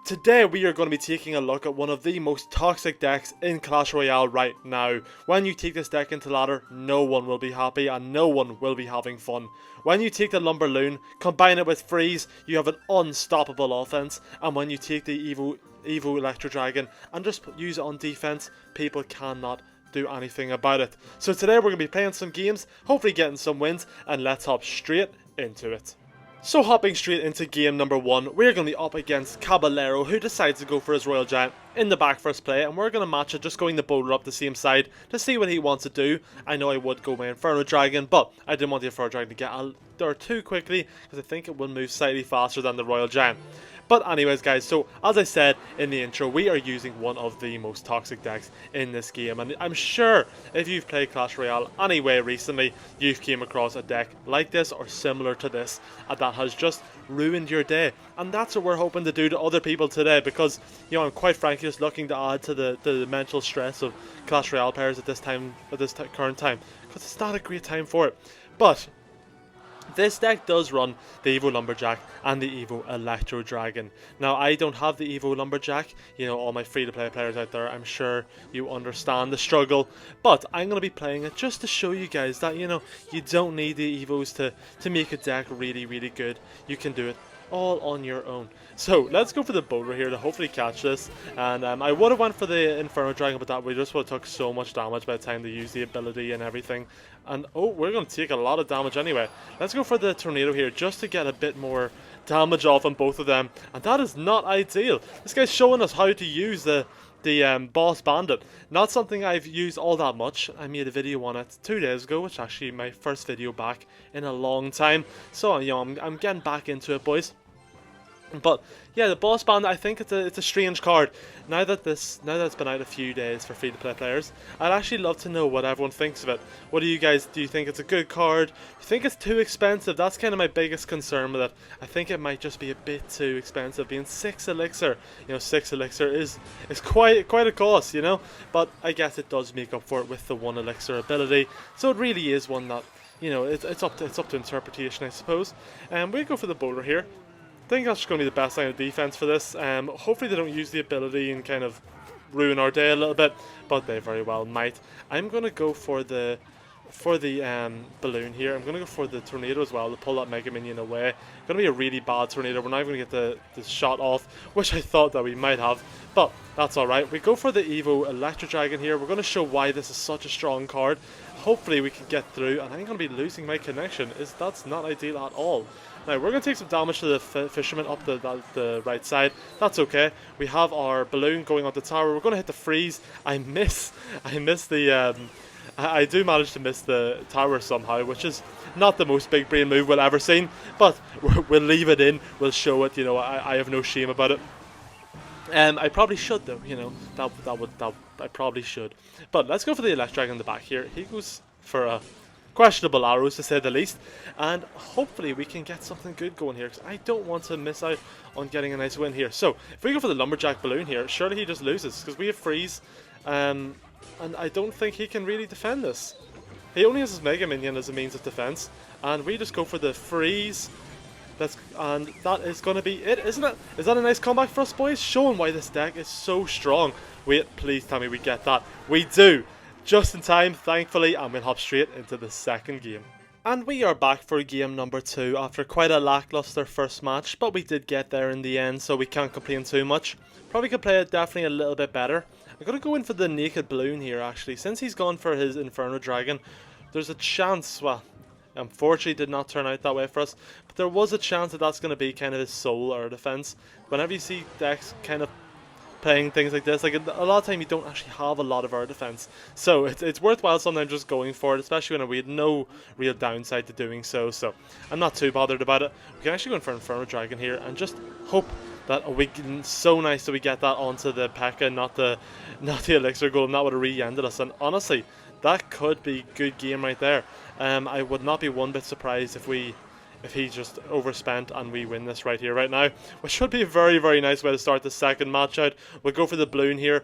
Today we are going to be taking a look at one of the most toxic decks in Clash Royale right now. When you take this deck into ladder, no one will be happy and no one will be having fun. When you take the Lumberloon, combine it with Freeze, you have an unstoppable offense, and when you take the Evo Electro Dragon and just use it on defense, people cannot do anything about it. So today we're going to be playing some games, hopefully getting some wins, and let's hop straight into it. So hopping straight into game number 1, we're going to be up against Caballero, who decides to go for his Royal Giant in the back first play, and we're going to match it just going the Boulder up the same side to see what he wants to do. I know I would go my Inferno Dragon, but I didn't want the Inferno Dragon to get out there too quickly because I think it will move slightly faster than the Royal Giant. But anyways guys, so as I said in the intro, we are using one of the most toxic decks in this game, and I'm sure if you've played Clash Royale anyway recently, you've came across a deck like this or similar to this that has just ruined your day. And that's what we're hoping to do to other people today, because you know, I'm quite frankly just looking to add to the mental stress of Clash Royale players at this current time, because it's not a great time for it. But this deck does run the Evo Lumberjack and the Evo Electro Dragon. Now, I don't have the Evo Lumberjack. You know, all my free-to-play players out there, I'm sure you understand the struggle. But I'm going to be playing it just to show you guys that, you know, you don't need the Evos to make a deck really, really good. You can do it all on your own. So let's go for the Boulder here to hopefully catch this. And I would have went for the Inferno Dragon, but that we just would have took so much damage by the time they use the ability and everything. And oh, we're going to take a lot of damage anyway. Let's go for the Tornado here just to get a bit more damage off on both of them. And that is not ideal. This guy's showing us how to use the Boss Bandit. Not something I've used all that much. I made a video on it 2 days ago, which is actually my first video back in a long time. So you know, I'm getting back into it, boys. But yeah, the Boss Bandit, I think it's a strange card. Now that it's been out a few days for free-to-play players, I'd actually love to know what everyone thinks of it. What do you guys, do you think it's a good card? Do you think it's too expensive? That's kind of my biggest concern with it. I think it might just be a bit too expensive, being 6 elixir. You know, 6 elixir is quite a cost, you know. But I guess it does make up for it with the 1 elixir ability. So it really is one that, you know, it's up to interpretation, I suppose. And we go for the Boulder here. I think that's just going to be the best line of defense for this. Hopefully they don't use the ability and kind of ruin our day a little bit, but they very well might. I'm going to go for the balloon here. I'm going to go for the Tornado as well to pull that Mega Minion away. It's going to be a really bad Tornado. We're not even going to get the shot off, which I thought that we might have, but that's alright. We go for the Evo Electro Dragon here. We're going to show why this is such a strong card. Hopefully we can get through, and I'm going to be losing my connection. That's not ideal at all. Now, we're going to take some damage to the Fisherman up the right side. That's okay. We have our balloon going on the tower. We're going to hit the freeze. I do manage to miss the tower somehow, which is not the most big brain move we'll ever seen. But we'll leave it in. We'll show it. You know, I have no shame about it. I probably should though. You know, I probably should. But let's go for the Electro Dragon in the back here. He goes for a questionable arrows to say the least, and hopefully we can get something good going here, because I don't want to miss out on getting a nice win here. So if we go for the Lumberjack balloon here, surely he just loses because we have freeze, and I don't think he can really defend this. He only has his Mega Minion as a means of defense, and we just go for the freeze. And that is going to be it, isn't it? Is that a nice comeback for us, boys? Showing why this deck is so strong. Wait, please tell me we get that. We do. Just in time, thankfully, and we'll hop straight into the second game. And we are back for game number 2 after quite a lackluster first match, but we did get there in the end, so we can't complain too much. Probably could play it definitely a little bit better. I'm going to go in for the Naked Balloon here, actually. Since he's gone for his Inferno Dragon, there's a chance, well, unfortunately did not turn out that way for us, but there was a chance that that's going to be kind of his soul or defense. Whenever you see decks kind of playing things like this, like a lot of time you don't actually have a lot of our defense, so it's worthwhile sometimes just going for it, especially when we had no real downside to doing so. So I'm not too bothered about it. We can actually go in for Inferno Dragon here and just hope that we can, so nice that we get that onto the P.E.K.K.A, not the Elixir Golem. That would have really ended us, and honestly that could be good game right there. I would not be one bit surprised if he just overspent and we win this right here, right now, which should be a very, very nice way to start the second match out. We'll go for the balloon here,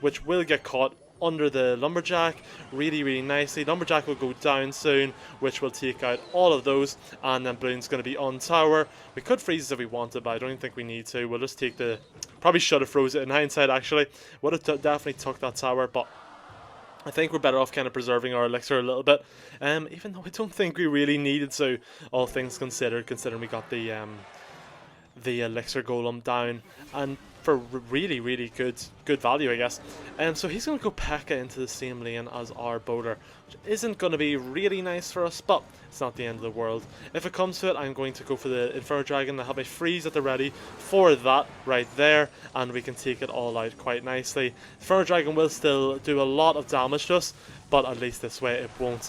which will get caught under the Lumberjack really, really nicely. Lumberjack will go down soon, which will take out all of those, and then balloon's going to be on tower. We could freeze this if we wanted, but I don't even think we need to. We'll just take the Probably should have froze it in hindsight, actually. Would have definitely took that tower, but I think we're better off kind of preserving our elixir a little bit. Even though I don't think we really needed to, all things considered, considering we got the elixir golem down, and for really, really good value, I guess. So he's going to go P.E.K.K.A into the same lane as our bowler, which isn't going to be really nice for us, but it's not the end of the world. If it comes to it, I'm going to go for the Inferno Dragon. I have my freeze at the ready for that right there, and we can take it all out quite nicely. Inferno Dragon will still do a lot of damage to us, but at least this way it won't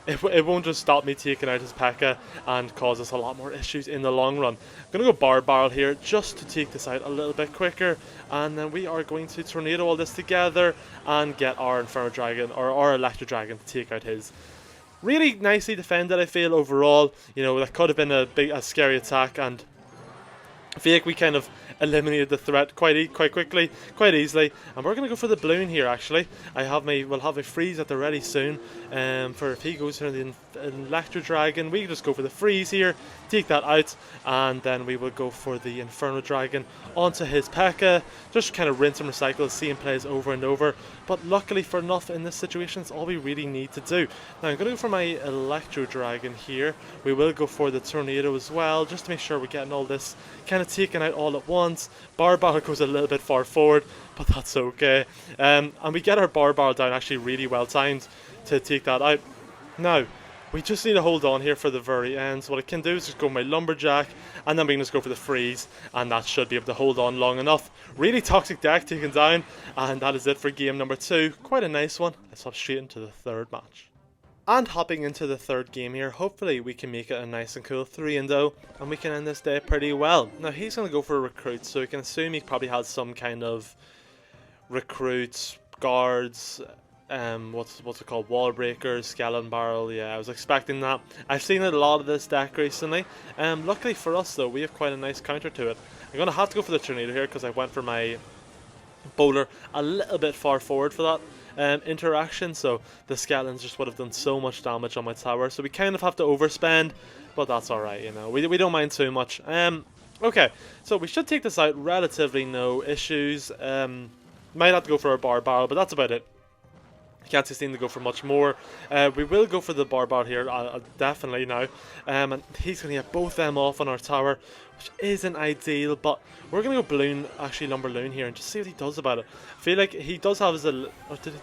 it won't just stop me taking out his P.E.K.K.A and cause us a lot more issues in the long run. I'm going to go Barb Barrel here just to take this out a little bit quicker, and then we are going to tornado all this together and get our Inferno Dragon, or our Electro Dragon, to take out his. Really nicely defended, I feel, overall. You know, that could have been a scary attack, and I feel like we kind of eliminated the threat quite quickly, quite easily. And we're going to go for the balloon here, actually. We'll have a freeze at the ready soon. For if he goes for the Electro Dragon, we can just go for the freeze here, take that out, and then we will go for the Inferno Dragon onto his P.E.K.K.A. Just kind of rinse and recycle, see him plays over and over. But luckily for enough in this situation, it's all we really need to do. Now I'm going to go for my Electro Dragon here. We will go for the Tornado as well, just to make sure we're getting all this kind of taken out all at once. Barb Barrel goes a little bit far forward, but that's okay. And we get our Barb Barrel down actually really well timed to take that out. Now, we just need to hold on here for the very end. So what I can do is just go my Lumberjack, and then we can just go for the freeze, and that should be able to hold on long enough. Really toxic deck taken down, and that is it for game number 2. Quite a nice one. Let's hop straight into the third match. And hopping into the third game here, hopefully we can make it a nice and cool 3-0, and we can end this day pretty well. Now he's going to go for a recruit, so we can assume he probably has some kind of recruits, guards, what's it called, wall breakers, skeleton barrel. Yeah, I was expecting that. I've seen a lot of this deck recently. Luckily for us though, we have quite a nice counter to it. I'm going to have to go for the tornado here because I went for my bowler a little bit far forward for that interaction, so the skeletons just would have done so much damage on my tower, so we kind of have to overspend, but that's alright, you know, we don't mind too much. Okay, so we should take this out relatively no issues. Might have to go for a Barb Barrel, but that's about it. Can't seem to go for much more. We will go for the Barb Barrel here, definitely now. And he's going to get both them off on our tower, which isn't ideal, but we're going to go Balloon, actually Lumberloon here, and just see what he does about it. I feel like he does have his... no,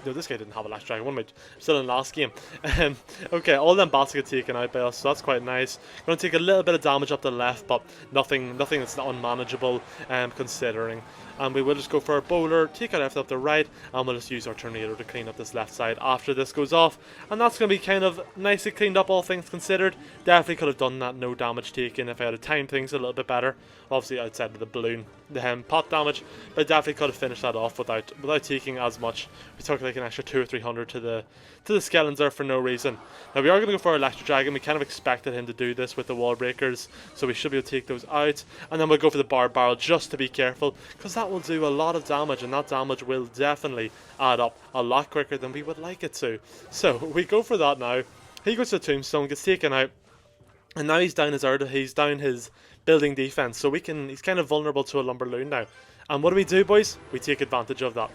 this guy didn't have a Lash Dragon. What am I still in last game? Okay, all them bats get taken out by us, so that's quite nice. Going to take a little bit of damage up the left, but nothing that's not unmanageable, considering. And we will just go for our bowler, take our left up the right, and we'll just use our tornado to clean up this left side after this goes off. And that's going to be kind of nicely cleaned up, all things considered. Definitely could have done that, no damage taken, if I had timed things a little bit better. Obviously outside of the balloon, the pot damage, but I definitely could have finished that off without taking as much. We took like an extra 200 or 300 to the skeletons there for no reason. Now we are going to go for our Electro Dragon. We kind of expected him to do this with the wall breakers, so we should be able to take those out. And then we'll go for the Barb Barrel just to be careful, because that will do a lot of damage, and that damage will definitely add up a lot quicker than we would like it to. So we go for that now. He goes to the Tombstone, gets taken out, and now he's down his building defense, so he's kind of vulnerable to a Lumberloon now. And what do, boys? We take advantage of that.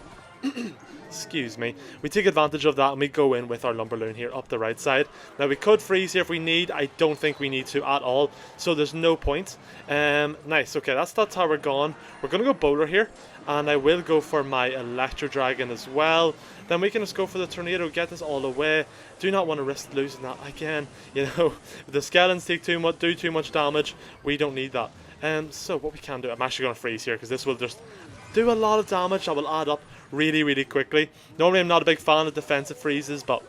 Excuse me. We take advantage of that and we go in with our Lumberloon here up the right side. Now we could freeze here if we need. I don't think we need to at all, so there's no point. Nice. Okay, that's that tower gone. We're going to go bowler here, and I will go for my Electro Dragon as well. Then we can just go for the tornado, get this all away. Do not want to risk losing that again. You know, if the skeletons do too much damage, we don't need that. So what we can do, I'm actually going to freeze here because this will just do a lot of damage that will add up really quickly. Normally I'm not a big fan of defensive freezes, but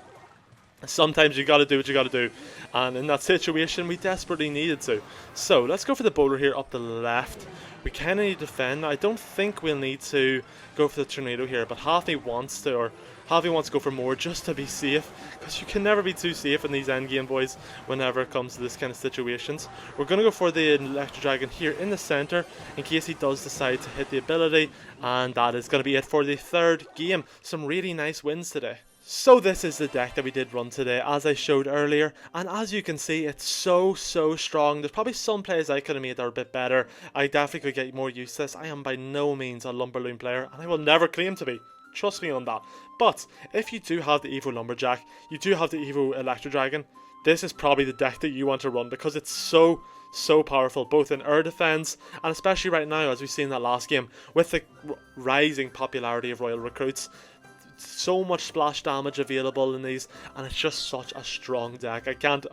sometimes you gotta do what you gotta do, and in that situation we desperately needed to. So let's go for the bowler here up the left. We kind of need to defend. I don't think we'll need to go for the tornado here, but half me wants to, or half me wants to go for more just to be safe, because you can never be too safe in these endgame, boys, whenever it comes to this kind of situations. We're going to go for the Electro Dragon here in the center in case he does decide to hit the ability, and that is going to be it for the third game. Some really nice wins today. So this is the deck that we did run today, as I showed earlier, and as you can see, it's so strong. There's probably some plays I could have made that are a bit better. I definitely could get more use to this. I am by no means a Lumberloon player, and I will never claim to be. Trust me on that. But if you do have the Evo Lumberjack, you do have the Evo Electro Dragon, this is probably the deck that you want to run because it's so powerful, both in air defense and especially right now, as we've seen in that last game, with the rising popularity of Royal Recruits. So much splash damage available in these, and it's just such a strong deck. I can't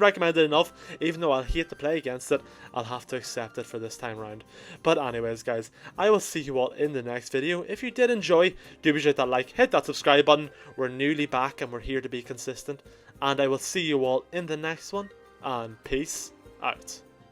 recommend it enough. Even though I'll hate to play against it, I'll have to accept it for this time round. But anyways guys, I will see you all in the next video. If you did enjoy, do be sure to like, hit that subscribe button. We're newly back and we're here to be consistent, and I will see you all in the next one, and peace out.